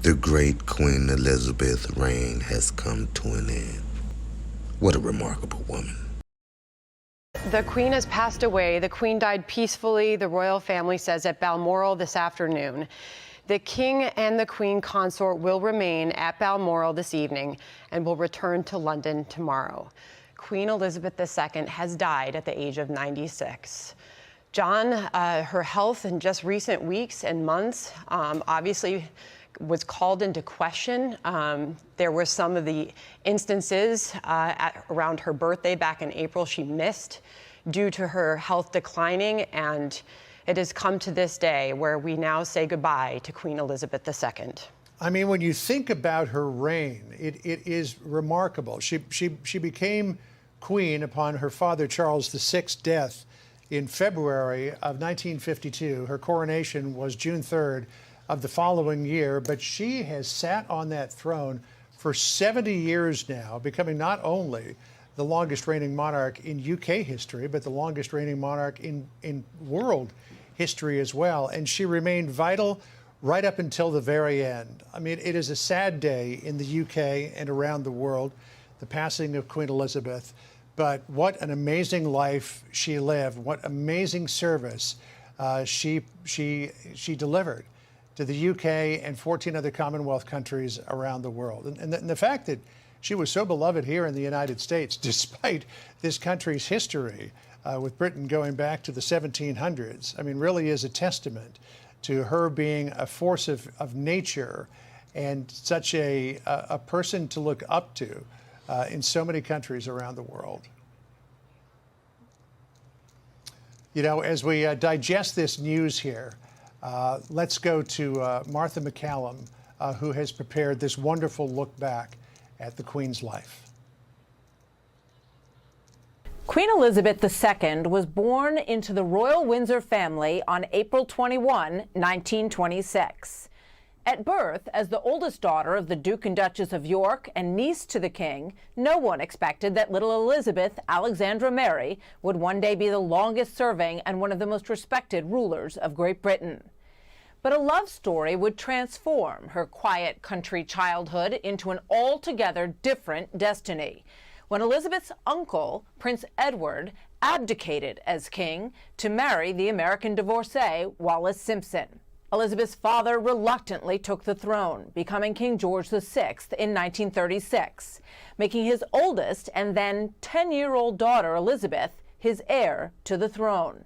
The great Queen Elizabeth's reign has come to an end. What a remarkable woman. The Queen has passed away. The Queen died peacefully, the royal family says, at Balmoral this afternoon. The King and the Queen Consort will remain at Balmoral this evening and will return to London tomorrow. Queen Elizabeth II has died at the age of 96. John, her health in just recent weeks and months obviously was called into question. There were some of the instances around her birthday back in April she missed due to her health declining, and it has come to this day where we now say goodbye to Queen Elizabeth II. I mean, when you think about her reign, it is remarkable. She became queen upon her father Charles VI's death in February of 1952. Her coronation was June 3rd of the following year, but she has sat on that throne for 70 years now, becoming not only the longest reigning monarch in UK history, but the longest reigning monarch in world history as well. And she remained vital right up until the very end. I mean, it is a sad day in the UK and around the world, the passing of Queen Elizabeth. But what an amazing life she lived, what amazing service she delivered to the UK and 14 other Commonwealth countries around the world. And the fact that she was so beloved here in the United States, despite this country's history with Britain going back to the 1700s, I mean, really is a testament to her being a force of nature and such a person to look up to in so many countries around the world. You know, as we digest this news here, let's go to Martha MacCallum, who has prepared this wonderful look back at the Queen's life. Queen Elizabeth II was born into the Royal Windsor family on April 21, 1926. At birth, as the oldest daughter of the Duke and Duchess of York and niece to the King, no one expected that little Elizabeth Alexandra Mary would one day be the longest-serving and one of the most respected rulers of Great Britain. But a love story would transform her quiet country childhood into an altogether different destiny when Elizabeth's uncle, Prince Edward, abdicated as king to marry the American divorcee Wallis Simpson. Elizabeth's father reluctantly took the throne, becoming King George VI in 1936, making his oldest and then 10-year-old daughter, Elizabeth, his heir to the throne.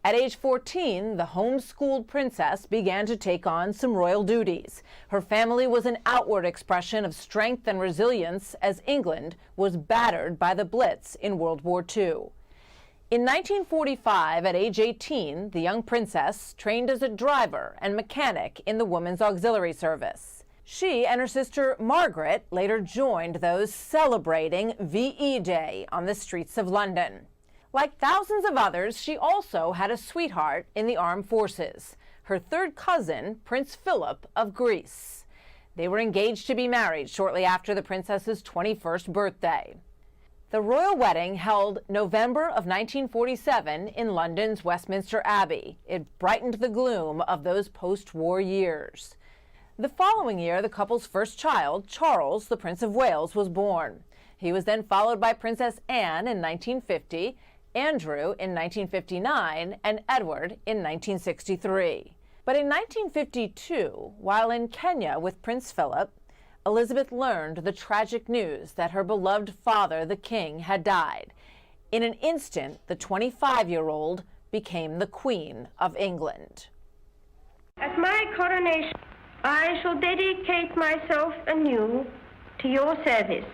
At age 14, the homeschooled princess began to take on some royal duties. Her family was an outward expression of strength and resilience as England was battered by the Blitz in World War II. In 1945, at age 18, the young princess trained as a driver and mechanic in the Women's Auxiliary Service. She and her sister Margaret later joined those celebrating VE Day on the streets of London. Like thousands of others, she also had a sweetheart in the armed forces, her third cousin, Prince Philip of Greece. They were engaged to be married shortly after the princess's 21st birthday. The royal wedding held November of 1947 in London's Westminster Abbey. It brightened the gloom of those post-war years. The following year, the couple's first child, Charles, the Prince of Wales, was born. He was then followed by Princess Anne in 1950, Andrew in 1959, and Edward in 1963. But in 1952, while in Kenya with Prince Philip, Elizabeth learned the tragic news that her beloved father, the king, had died. In an instant, the 25-year-old became the Queen of England. At my coronation, I shall dedicate myself anew to your service.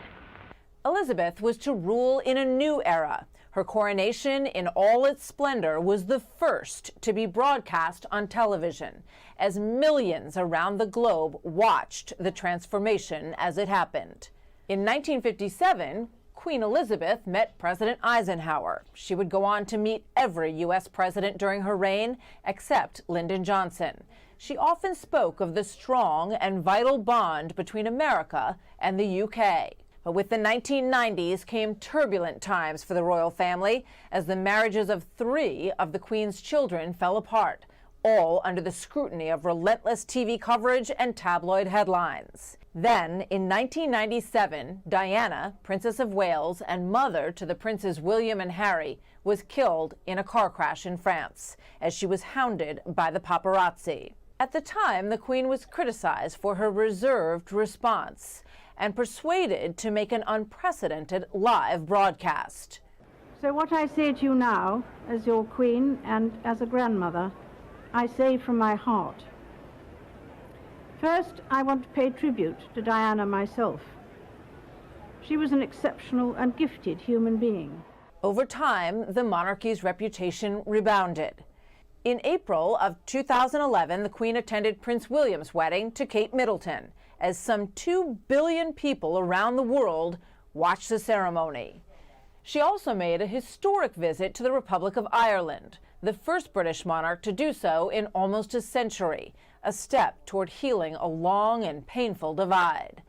Elizabeth was to rule in a new era. Her coronation in all its splendor was the first to be broadcast on television, as millions around the globe watched the transformation as it happened. In 1957, Queen Elizabeth met President Eisenhower. She would go on to meet every U.S. president during her reign except Lyndon Johnson. She often spoke of the strong and vital bond between America and the UK. But with the 1990s came turbulent times for the royal family as the marriages of 3 of the Queen's children fell apart, all under the scrutiny of relentless TV coverage and tabloid headlines. Then, in 1997, Diana, Princess of Wales and mother to the Princes William and Harry, was killed in a car crash in France as she was hounded by the paparazzi. At the time, the Queen was criticized for her reserved response and persuaded to make an unprecedented live broadcast. So what I say to you now, as your Queen and as a grandmother, I say from my heart. First, I want to pay tribute to Diana myself. She was an exceptional and gifted human being. Over time, the monarchy's reputation rebounded. In April of 2011, the Queen attended Prince William's wedding to Kate Middleton, as some 2 billion people around the world watched the ceremony. She also made a historic visit to the Republic of Ireland, the first British monarch to do so in almost a century, a step toward healing a long and painful divide.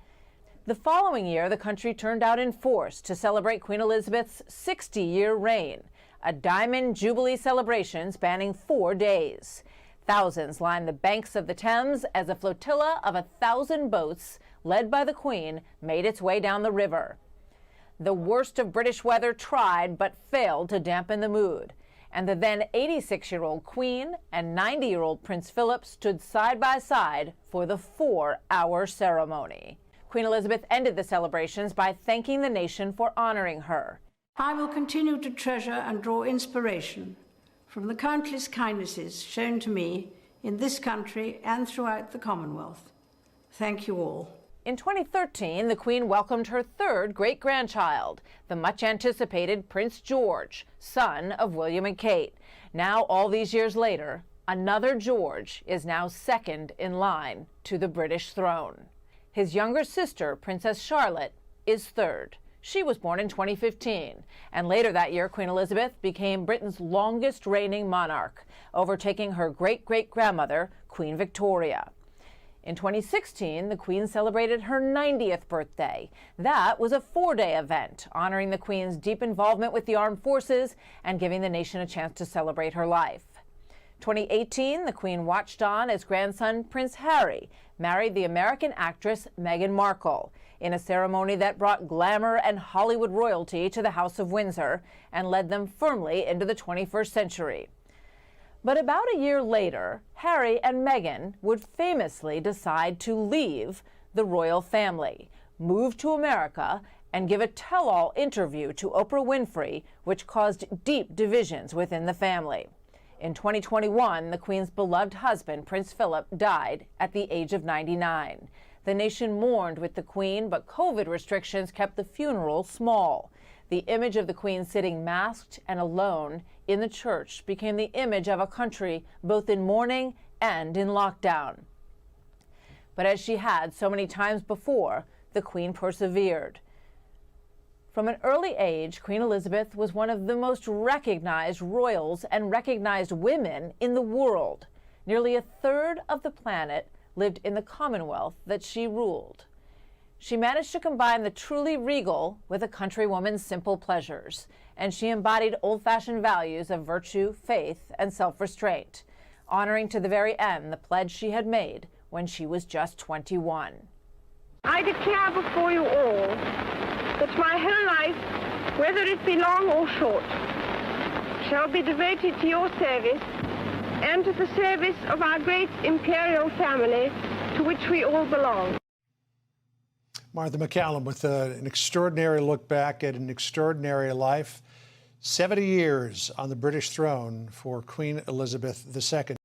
The following year, the country turned out in force to celebrate Queen Elizabeth's 60-year reign, a Diamond Jubilee celebration spanning 4 days. Thousands lined the banks of the Thames as a flotilla of 1,000 boats, led by the Queen, made its way down the river. The worst of British weather tried but failed to dampen the mood, and the then 86-year-old Queen and 90-year-old Prince Philip stood side by side for the 4-hour ceremony. Queen Elizabeth ended the celebrations by thanking the nation for honoring her. I will continue to treasure and draw inspiration from the countless kindnesses shown to me in this country and throughout the Commonwealth. Thank you all. In 2013, the Queen welcomed her third great-grandchild, the much-anticipated Prince George, son of William and Kate. Now, all these years later, another George is now second in line to the British throne. His younger sister, Princess Charlotte, is third. She was born in 2015, and later that year, Queen Elizabeth became Britain's longest-reigning monarch, overtaking her great-great-grandmother, Queen Victoria. In 2016, the Queen celebrated her 90th birthday. That was a 4-day event, honoring the Queen's deep involvement with the armed forces and giving the nation a chance to celebrate her life. 2018, the Queen watched on as grandson Prince Harry married the American actress Meghan Markle in a ceremony that brought glamour and Hollywood royalty to the House of Windsor and led them firmly into the 21st century. But about a year later, Harry and Meghan would famously decide to leave the royal family, move to America, and give a tell-all interview to Oprah Winfrey, which caused deep divisions within the family. In 2021, the Queen's beloved husband, Prince Philip, died at the age of 99. The nation mourned with the Queen, but COVID restrictions kept the funeral small. The image of the Queen sitting masked and alone in the church became the image of a country both in mourning and in lockdown. But as she had so many times before, the Queen persevered. From an early age, Queen Elizabeth was one of the most recognized royals and recognized women in the world. Nearly a third of the planet lived in the Commonwealth that she ruled. She managed to combine the truly regal with a countrywoman's simple pleasures, and she embodied old-fashioned values of virtue, faith, and self-restraint, honoring to the very end the pledge she had made when she was just 21. I declare before you all that my whole life, whether it be long or short, shall be devoted to your service and to the service of our great imperial family to which we all belong. Martha MacCallum with an extraordinary look back at an extraordinary life. 70 years on the British throne for Queen Elizabeth II.